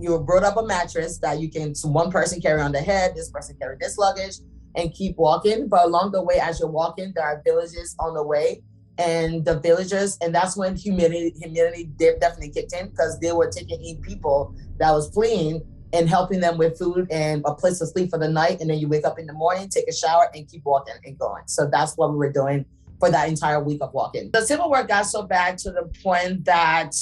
you brought up a mattress that you can, so one person carry on the head, this person carry this luggage, and keep walking. But along the way, as you're walking, there are villages on the way, and the villagers, and that's when humanity definitely kicked in, because they were taking in people that was fleeing and helping them with food and a place to sleep for the night. And then you wake up in the morning, take a shower, and keep walking and going. So that's what we were doing for that entire week of walking. The Civil War got so bad to the point that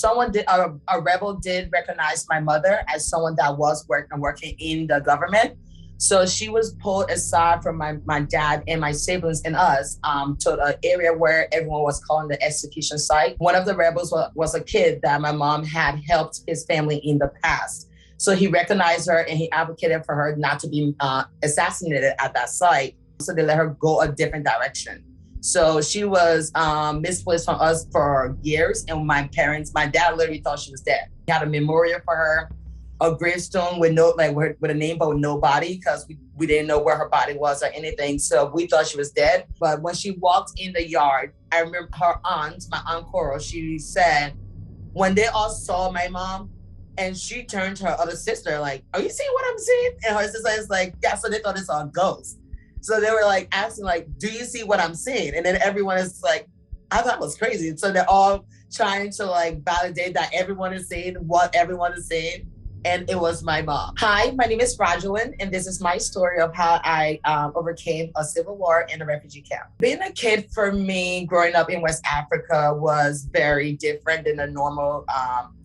a rebel did recognize my mother as someone that was working in the government. So she was pulled aside from my dad and my siblings and us to an area where everyone was calling the execution site. One of the rebels was a kid that my mom had helped his family in the past. So he recognized her and he advocated for her not to be assassinated at that site. So they let her go a different direction. So she was misplaced from us for years. And my dad literally thought she was dead. He had a memorial for her, a gravestone with with a name but with no body, because we didn't know where her body was or anything. So we thought she was dead. But when she walked in the yard, I remember my aunt Coral, she said, when they all saw my mom, and she turned to her other sister, like, are you seeing what I'm seeing? And her sister is like, yeah, so they thought they saw a ghost. So they were like asking, like, do you see what I'm seeing? And then everyone is like, I thought it was crazy. So they're all trying to like validate that everyone is seeing what everyone is seeing. And it was my mom. Hi, my name is Rogerlyn, and this is my story of how I overcame a civil war in a refugee camp. Being a kid for me growing up in West Africa was very different than a normal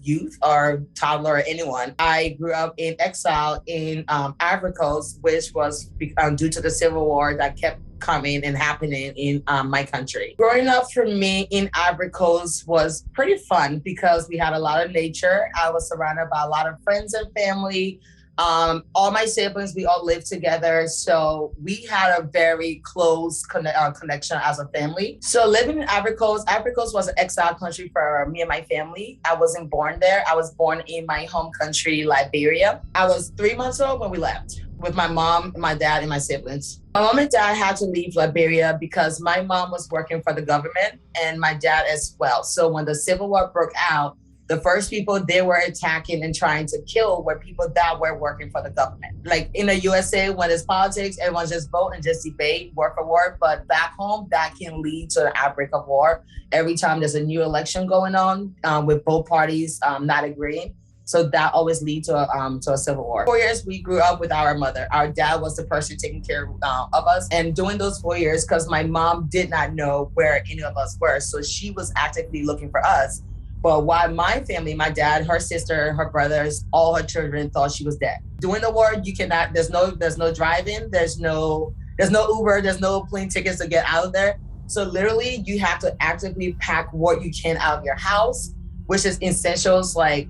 youth or toddler or anyone. I grew up in exile in Ivory Coast, which was due to the civil war that kept coming and happening in my country. Growing up for me in Ivory Coast was pretty fun because we had a lot of nature. I was surrounded by a lot of friends and family. All my siblings, we all lived together. So we had a very close connection as a family. So living in Ivory Coast was an exile country for me and my family. I wasn't born there. I was born in my home country, Liberia. I was 3 months old when we left with my mom, my dad, and my siblings. My mom and dad had to leave Liberia because my mom was working for the government and my dad as well. So when the Civil War broke out, the first people they were attacking and trying to kill were people that were working for the government. Like in the USA, when it's politics, everyone just vote and just debate word for word. But back home, that can lead to an outbreak of war. Every time there's a new election going on with both parties not agreeing. So that always leads to a civil war. 4 years, we grew up with our mother. Our dad was the person taking care of us. And during those 4 years, because my mom did not know where any of us were, so she was actively looking for us. But while my family, my dad, her sister, her brothers, all her children thought she was dead. During the war, you cannot, there's no driving, there's no Uber, there's no plane tickets to get out of there. So literally you have to actively pack what you can out of your house, which is essentials like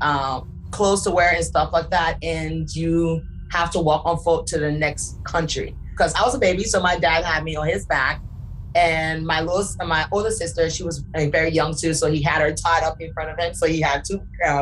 clothes to wear and stuff like that. And you have to walk on foot to the next country. Because I was a baby, so my dad had me on his back. And my older sister, she was very young too, so he had her tied up in front of him. So he had two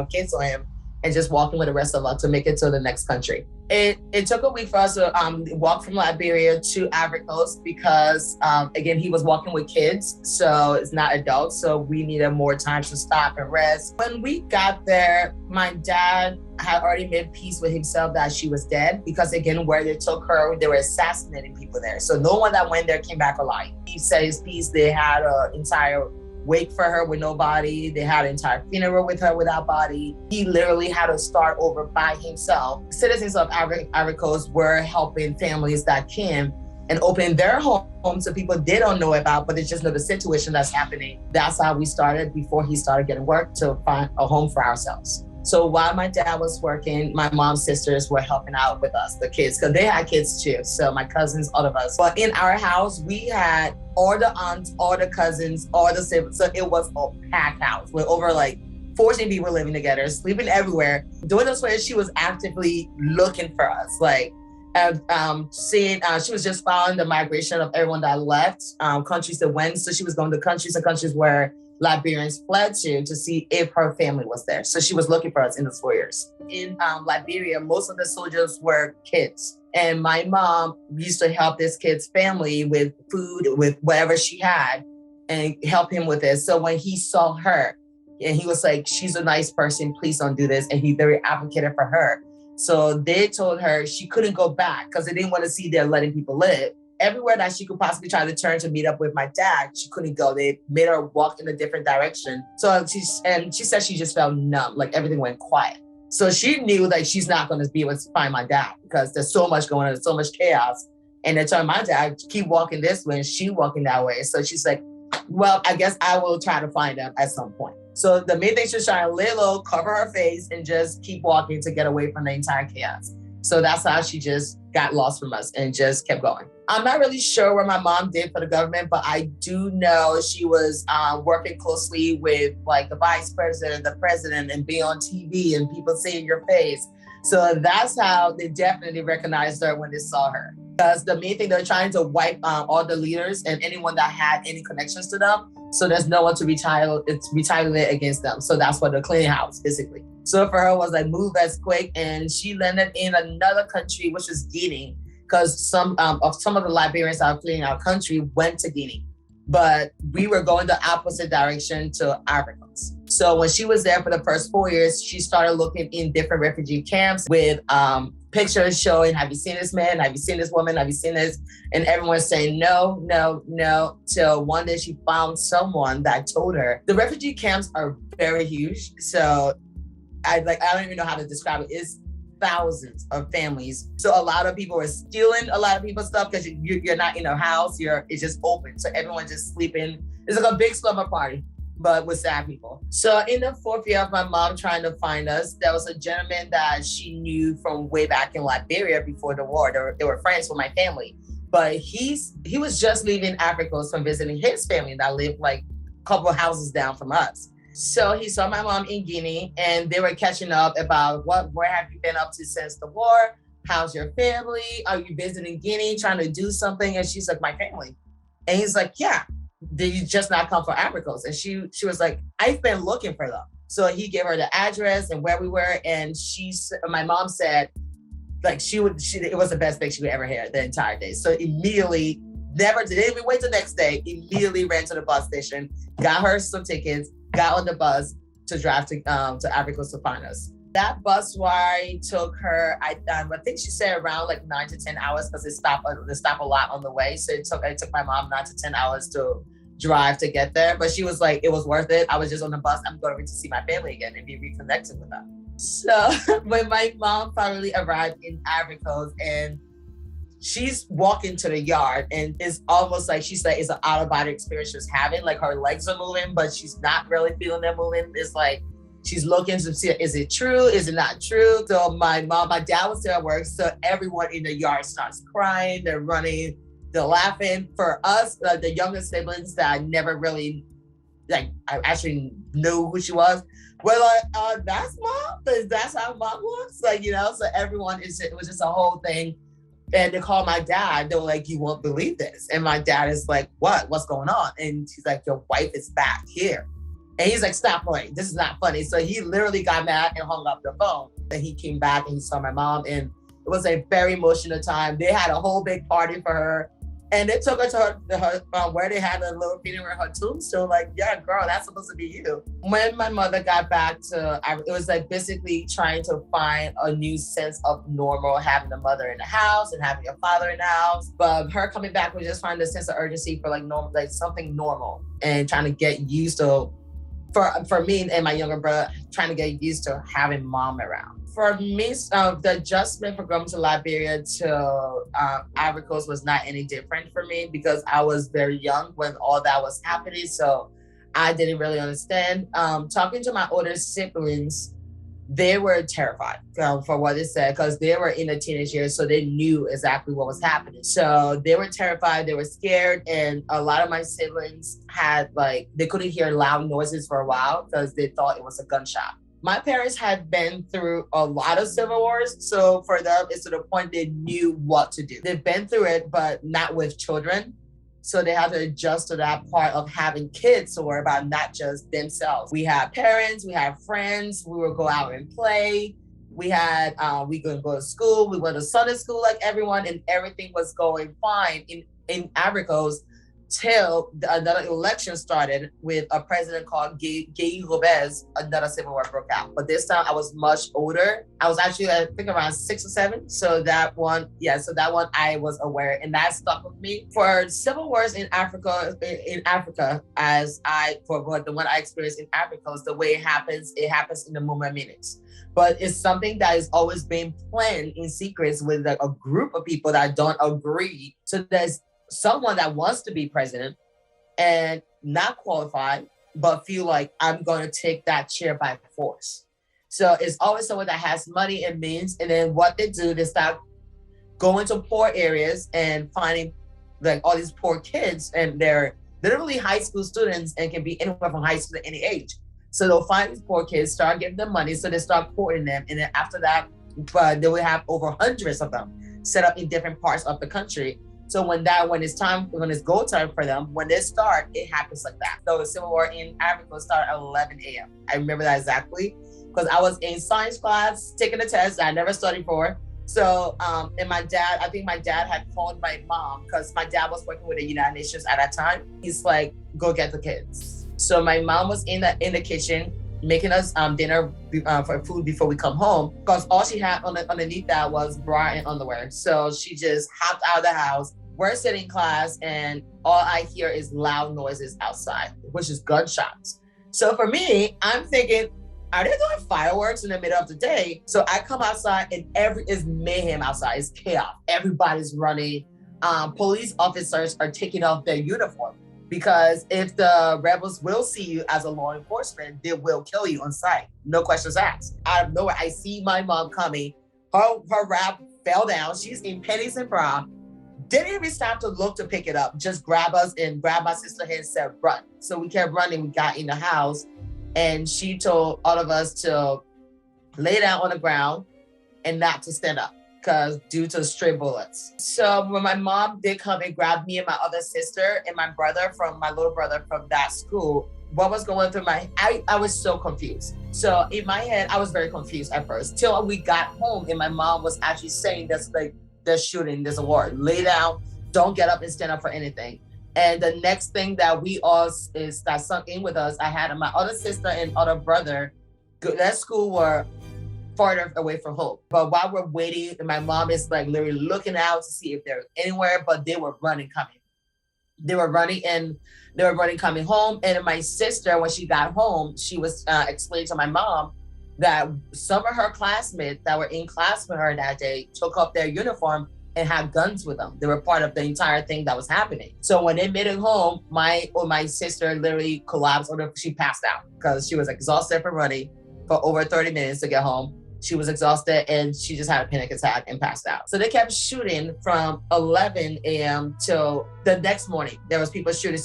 kids on him and just walking with the rest of us to make it to the next country. It took a week for us to walk from Liberia to Ivory Coast because, again, he was walking with kids, so it's not adults. So we needed more time to stop and rest. When we got there, my dad had already made peace with himself that she was dead because, again, where they took her, they were assassinating people there. So no one that went there came back alive. He said his piece. They had an entire wake for her with no body. They had an entire funeral with her without body. He literally had to start over by himself. Citizens of Ivory Coast were helping families that came and opening their homes to people they don't know about, but they just know the situation that's happening. That's how we started before he started getting work to find a home for ourselves. So while my dad was working, my mom's sisters were helping out with us, the kids, because they had kids too. So my cousins, all of us. But in our house, we had all the aunts, all the cousins, all the siblings. So it was a packed house with over like 14 people living together, sleeping everywhere. During those years, she was actively looking for us. Like, she was just following the migration of everyone that left, countries that went. So she was going to countries and countries where Liberians fled to see if her family was there. So she was looking for us in those 4 years. In Liberia, most of the soldiers were kids. And my mom used to help this kid's family with food, with whatever she had, and help him with it. So when he saw her, and he was like, she's a nice person, please don't do this. And he very advocated for her. So they told her she couldn't go back because they didn't want to see there letting people live. Everywhere that she could possibly try to turn to meet up with my dad, she couldn't go. They made her walk in a different direction. So she said she just felt numb, like everything went quiet. So she knew that she's not going to be able to find my dad because there's so much going on, there's so much chaos. And they told my dad, keep walking this way, and she walking that way. So she's like, well, I guess I will try to find them at some point. So the main thing, she's trying to lay low, cover her face, and just keep walking to get away from the entire chaos. So that's how she just got lost from us and just kept going. I'm not really sure what my mom did for the government, but I do know she was working closely with like the vice president, the president, and being on TV and people seeing your face. So that's how they definitely recognized her when they saw her. Because the main thing, they're trying to wipe all the leaders and anyone that had any connections to them. So there's no one to retaliate against them. So that's what the cleaning house, basically. So for her was like, move as quick. And she landed in another country, which is Guinea, because some of the Liberians that are fleeing our country went to Guinea. But we were going the opposite direction to Africans. So when she was there for the first 4 years, she started looking in different refugee camps with pictures showing, have you seen this man? Have you seen this woman? Have you seen this? And everyone's saying no, no, no. Till one day she found someone that told her. The refugee camps are very huge. So I don't even know how to describe it. It's thousands of families. So a lot of people are stealing a lot of people's stuff because you're not in a house. It's just open. So everyone's just sleeping. It's like a big slumber party, but with sad people. So in the 4th year of my mom trying to find us, there was a gentleman that she knew from way back in Liberia before the war. They were friends with my family. But he was just leaving Africa from visiting his family that lived like a couple of houses down from us. So he saw my mom in Guinea and they were catching up about where have you been up to since the war? How's your family? Are you visiting Guinea, trying to do something? And she's like, my family. And he's like, yeah, did you just not come for Africans? And she was like, I've been looking for them. So he gave her the address and where we were. And my mom said, like it was the best thing she would ever hear the entire day. So immediately, didn't even wait the next day, immediately ran to the bus station, got her some tickets, got on the bus to drive to Africa to find us. That bus ride took her, I think she said around like 9 to 10 hours because they stop a lot on the way. So it took my mom 9 to 10 hours to drive to get there. But she was like, it was worth it. I was just on the bus. I'm going to see my family again and be reconnected with them. So when my mom finally arrived in Africa and she's walking to the yard and it's almost like she's like, it's an out-of-body experience she's having. Like her legs are moving, but she's not really feeling them moving. It's like she's looking to see, is it true? Is it not true? So my dad was still at work. So everyone in the yard starts crying. They're running, they're laughing. For us, the younger siblings that I never really, I actually knew who she was. We're like, that's mom? That's how mom looks? So everyone, it was just a whole thing. And they called my dad. They were like, you won't believe this. And my dad is like, what? What's going on? And she's like, your wife is back here. And he's like, stop playing. This is not funny. So he literally got mad and hung up the phone. And he came back and he saw my mom. And it was a very emotional time. They had a whole big party for her. And they took her to her where they had a little funeral in her tombstone. Like, yeah, girl, that's supposed to be you. When my mother got back it was like basically trying to find a new sense of normal, having a mother in the house and having a father in the house. But her coming back was just finding a sense of urgency for like normal, like something normal, and trying to get used to, for me and my younger brother, trying to get used to having mom around. For me, the adjustment from going to Liberia to Ivory Coast was not any different for me because I was very young when all that was happening. So I didn't really understand. Talking to my older siblings, they were terrified for what they said because they were in the teenage years. So they knew exactly what was happening. So they were terrified. They were scared. And a lot of my siblings had they couldn't hear loud noises for a while because they thought it was a gunshot. My parents had been through a lot of civil wars. So for them, it's to the point they knew what to do. They've been through it, but not with children. So they had to adjust to that part of having kids to worry about not just themselves. We had parents, we had friends, we would go out and play. We could go to school, we went to Sunday school like everyone, and everything was going fine. In Ivory Coast, till another election started with a president called Gay Robez. Another civil war broke out, but this time I was much older. I was actually, I think, around 6 or 7. So that one, I was aware, and that stuck with me. For civil wars in Africa, as for the one I experienced in Africa, is the way it happens. It happens in the moment of minutes. But it's something that is always being planned in secrets with like a group of people that don't agree. So there's someone that wants to be president and not qualified, but feel like I'm going to take that chair by force. So it's always someone that has money and means. And then what they do, they start going to poor areas and finding like all these poor kids, and they're literally high school students and can be anywhere from high school to any age. So they'll find these poor kids, start giving them money, so they start courting them. And then after that, but they will have over hundreds of them set up in different parts of the country. So when it's go time for them, when they start, it happens like that. So the Civil War in Africa started at 11 a.m. I remember that exactly because I was in science class taking a test that I never studied for. So, and I think my dad had called my mom because my dad was working with the United Nations at that time. He's like, go get the kids. So my mom was in the kitchen making us dinner for food before we come home, because all she had underneath that was bra and underwear. So she just hopped out of the house. We're sitting in class and all I hear is loud noises outside, which is gunshots. So for me, I'm thinking, are they doing fireworks in the middle of the day? So I come outside and it's mayhem outside. It's chaos. Everybody's running. Police officers are taking off their uniform, because if the rebels will see you as a law enforcement, they will kill you on sight. No questions asked. Out of nowhere, I see my mom coming. Her wrap fell down. She's in panties and bra. Didn't even stop to look to pick it up. Just grab us and grab my sister hand and said, run. So we kept running. We got in the house and she told all of us to lay down on the ground and not to stand up, because due to stray bullets. So when my mom did come and grab me and my other sister and my little brother from that school, what was going through I was so confused. So in my head, I was very confused at first, till we got home and my mom was actually saying there's shooting, there's a war, lay down, don't get up and stand up for anything. And the next thing that that sunk in with us, I had my other sister and other brother, that school were farther away from home. But while we're waiting, my mom is like literally looking out to see if they're anywhere, but they were running, coming. They were running coming home. And my sister, when she got home, she was explaining to my mom that some of her classmates that were in class with her that day took off their uniform and had guns with them. They were part of the entire thing that was happening. So when they made it home, my sister literally collapsed, she passed out because she was exhausted from running for over 30 minutes to get home. She was exhausted and she just had a panic attack and passed out. So they kept shooting from 11 a.m. till the next morning. There was people shooting.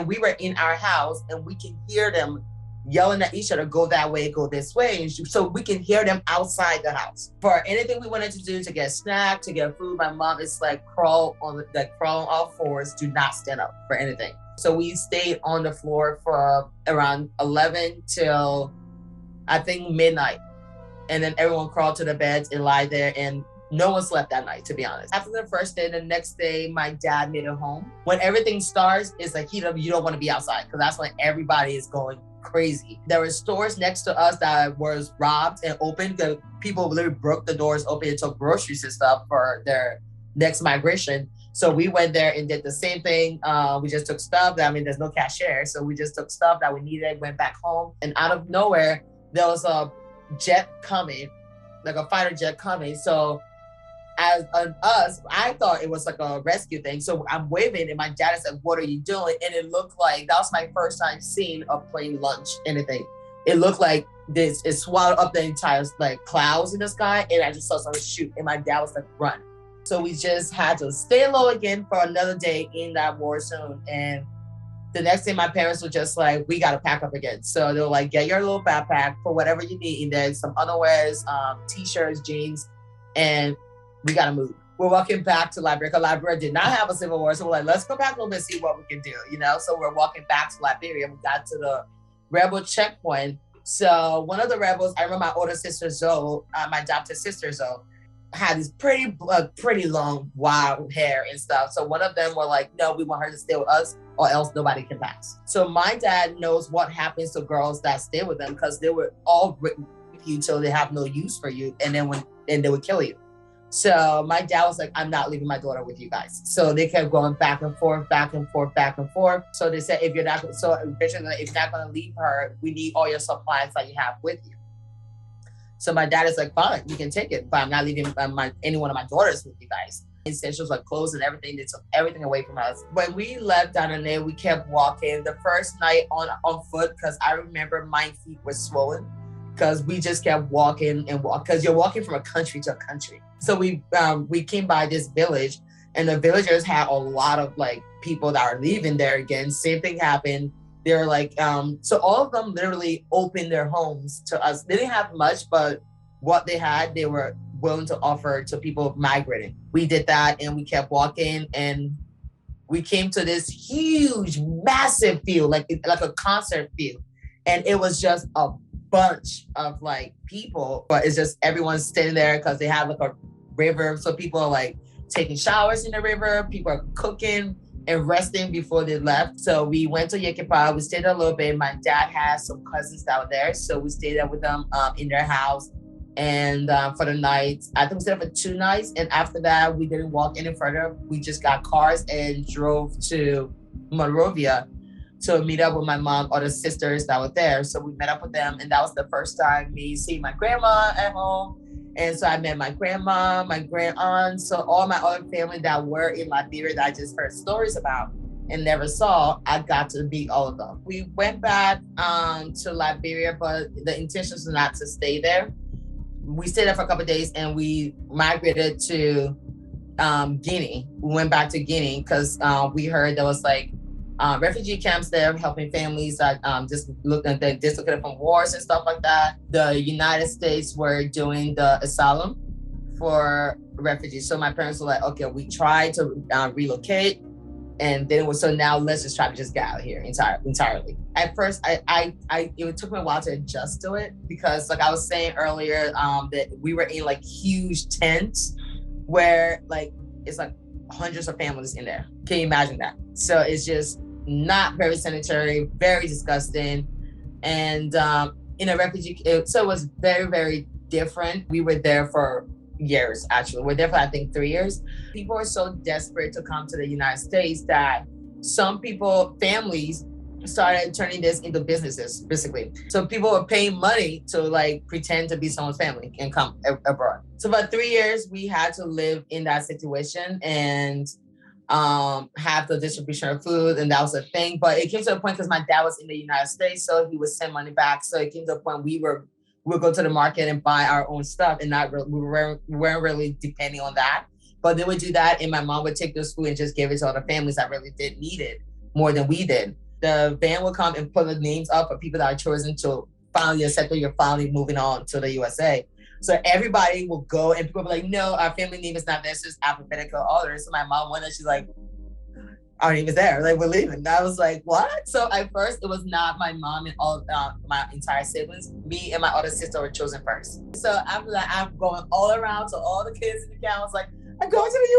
We were in our house and we can hear them yelling at each other, go that way, go this way. And so we can hear them outside the house. For anything we wanted to do, to get snack, to get food, my mom is like crawl on all fours, do not stand up for anything. So we stayed on the floor for around 11 till I think midnight. And then everyone crawled to the beds and lie there, and no one slept that night, to be honest. After the first day, the next day, my dad made it home. When everything starts, it's like you don't want to be outside, because that's when everybody is going crazy. There were stores next to us that was robbed and opened. The people literally broke the doors open and took groceries and stuff for their next migration. So we went there and did the same thing. We just took stuff. There's no cashier. So we just took stuff that we needed, went back home. And out of nowhere, there was a jet coming, like a fighter jet coming. So as us, I thought it was like a rescue thing. So I'm waving and my dad said, what are you doing? And it looked like, that was my first time seeing a plane launch anything. It looked like it swallowed up the entire like clouds in the sky, and I just saw someone shoot, and my dad was like, run. So we just had to stay low again for another day in that war zone. And the next day, my parents were just like, we got to pack up again. So they were like, get your little backpack for whatever you need in there, some underwears, t-shirts, jeans, and we got to move. We're walking back to Liberia, because Liberia did not have a civil war. So we're like, let's go back a little bit and see what we can do, So we're walking back to Liberia. We got to the rebel checkpoint. So one of the rebels, I remember my older sister, Zoe, my adopted sister, Zoe, had this pretty long, wild hair and stuff. So one of them were like, no, we want her to stay with us or else nobody can pass. So my dad knows what happens to girls that stay with them because they were all with you till they have no use for you. And then they would kill you. So my dad was like, I'm not leaving my daughter with you guys. So they kept going back and forth, back and forth, back and forth. So they said, if you're not going to leave her, we need all your supplies that you have with you. So my dad is like, fine, you can take it, but I'm not leaving any one of my daughters with you guys. Essentials like clothes and everything, they took everything away from us. When we left down there, we kept walking. The first night on foot, because I remember my feet were swollen, because we just kept walking and walk, because you're walking from a country to a country. So we came by this village, and the villagers had a lot of like people that are leaving there again. Same thing happened. They're like, so all of them literally opened their homes to us. They didn't have much, but what they had, they were willing to offer to people migrating. We did that and we kept walking, and we came to this huge, massive field, like a concert field. And it was just a bunch of like people, but it's just everyone's standing there because they have like a river. So people are like taking showers in the river. People are cooking and resting before they left. So we went to Yekipa. We stayed a little bit. My dad has some cousins that were there. So we stayed there with them in their house. And for the night, I think we stayed there for 2 nights. And after that, we didn't walk any further. We just got cars and drove to Monrovia to meet up with my mom or the sisters that were there. So we met up with them. And that was the first time me seeing my grandma at home. And so I met my grandma, my grand aunt, so all my other family that were in Liberia that I just heard stories about and never saw, I got to meet all of them. We went back to Liberia, but the intention was not to stay there. We stayed there for a couple of days and we migrated to Guinea. We went back to Guinea because we heard there was like refugee camps there helping families that just dislocated from wars and stuff like that. The United States were doing the asylum for refugees. So my parents were like, okay, we tried to relocate, and then so now let's just try to just get out of here entirely. At first, it took me a while to adjust to it because, like I was saying earlier, that we were in like huge tents where like it's like hundreds of families in there. Can you imagine that? So it's just not very sanitary, very disgusting. And in a refugee, so it was very, very different. We were there for years, actually. We're there for, I think, 3 years. People were so desperate to come to the United States that some people, families, started turning this into businesses, basically. So people were paying money to like pretend to be someone's family and come abroad. So about 3 years, we had to live in that situation and have the distribution of food, and that was a thing. But it came to a point because my dad was in the United States, so he would send money back. So it came to a point we would go to the market and buy our own stuff, and we weren't really depending on that. But they would do that, and my mom would take this food and just give it to other families that really did need it more than we did. The van would come and put the names up of people that are chosen to finally accept that you're finally moving on to the USA. So everybody will go and people will be like, no, our family name is not this, it's alphabetical order. So my mom went and she's like, our name is there, like we're leaving. And I was like, what? So at first it was not my mom and all my entire siblings. Me and my other sister were chosen first. So after that, I'm going all around to all the kids in the camp. I was like, I'm going to the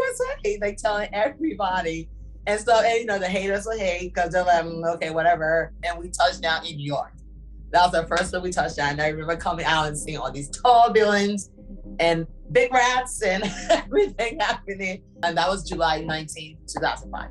USA, like telling everybody. And so, and, you know, the haters will hate because they're like, okay, whatever. And we touched down in New York. That was the first time we touched down. And I remember coming out and seeing all these tall buildings and big rats and everything happening. And that was July 19, 2005.